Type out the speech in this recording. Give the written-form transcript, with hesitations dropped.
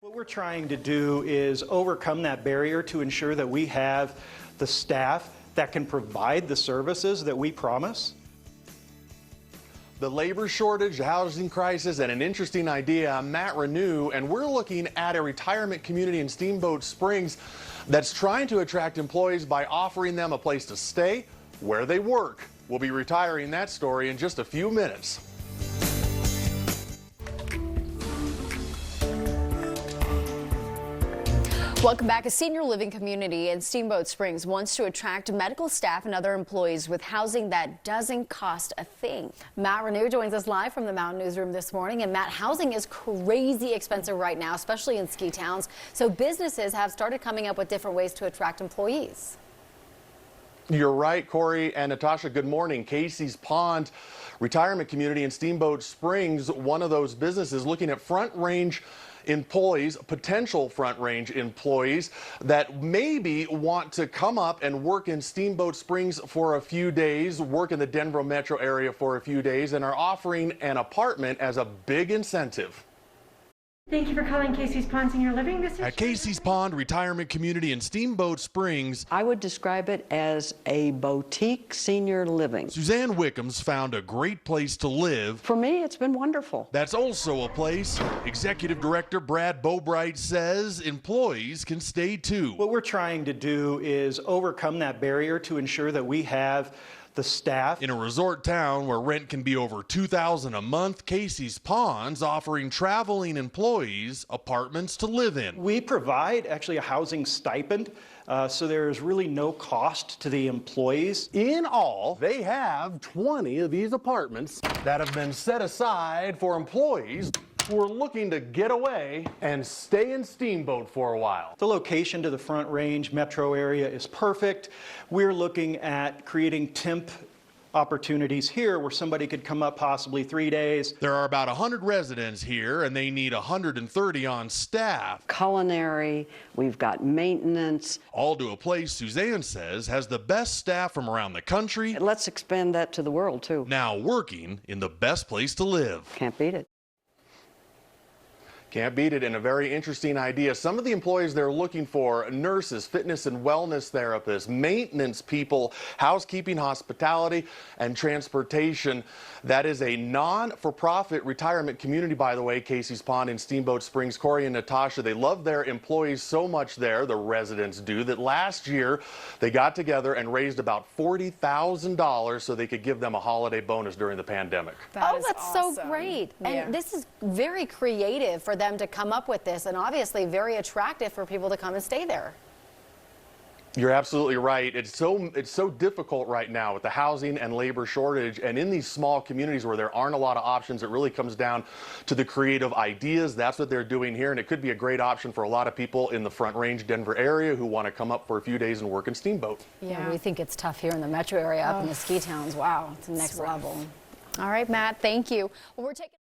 What we're trying to do is overcome that barrier to ensure that we have the staff that can provide the services that we promise. The labor shortage, the housing crisis, and an interesting idea. I'm Matt Renew, and we're looking at a retirement community in Steamboat Springs that's trying to attract employees by offering them a place to stay where they work. We'll be retiring that story in just a few minutes. Welcome back. A senior living community in Steamboat Springs wants to attract medical staff and other employees with housing that doesn't cost a thing. Matt Renew joins us live from the Mountain Newsroom this morning. And Matt, housing is crazy expensive right now, especially in ski towns. So businesses have started coming up with different ways to attract employees. You're right, Corey and Natasha. Good morning. Casey's Pond retirement community in Steamboat Springs, one of those businesses looking at front range employees, potential front range employees that maybe want to come up and work in Steamboat Springs for a few days, work in the Denver metro area for a few days, and are offering an apartment as a big incentive. Thank you for calling Casey's Pond Senior Living. This is at Casey's Pond Retirement Community in Steamboat Springs. I would describe it as a boutique senior living. Suzanne Wickham's found a great place to live. For me, it's been wonderful. That's also a place Executive Director Brad Bobright says employees can stay too. What we're trying to do is overcome that barrier to ensure that we have the staff. In a resort town where rent can be over $2,000 a month, Casey's Pond's offering traveling employees apartments to live in. We provide actually a housing stipend, so there is really no cost to the employees. In all, they have 20 of these apartments that have been set aside for employees who are looking to get away and stay in Steamboat for a while. The location to the Front Range metro area is perfect. We're looking at creating temp opportunities here where somebody could come up possibly 3 days. There are about 100 residents here and they need 130 on staff. Culinary, we've got maintenance. All to a place Suzanne says has the best staff from around the country. Let's expand that to the world too. Now working in the best place to live. Can't beat it. Can't beat it, and a very interesting idea. Some of the employees they're looking for: nurses, fitness and wellness therapists, maintenance people, housekeeping, hospitality, and transportation. That is a non-for-profit retirement community, by the way, Casey's Pond in Steamboat Springs. Corey and Natasha, they love their employees so much there, the residents do, that last year they got together and raised about $40,000 so they could give them a holiday bonus during the pandemic. That's awesome. so great. Yeah. And this is very creative for them to come up with this, and obviously very attractive for people to come and stay there. You're absolutely right. It's so difficult right now with the housing and labor shortage, and in these small communities where there aren't a lot of options, it really comes down to the creative ideas. That's what they're doing here, and it could be a great option for a lot of people in the Front Range Denver area who want to come up for a few days and work in Steamboat. Yeah, we think it's tough here in the metro area, up in the ski towns. Wow, it's the next level. All right, Matt, thank you. Well, we're taking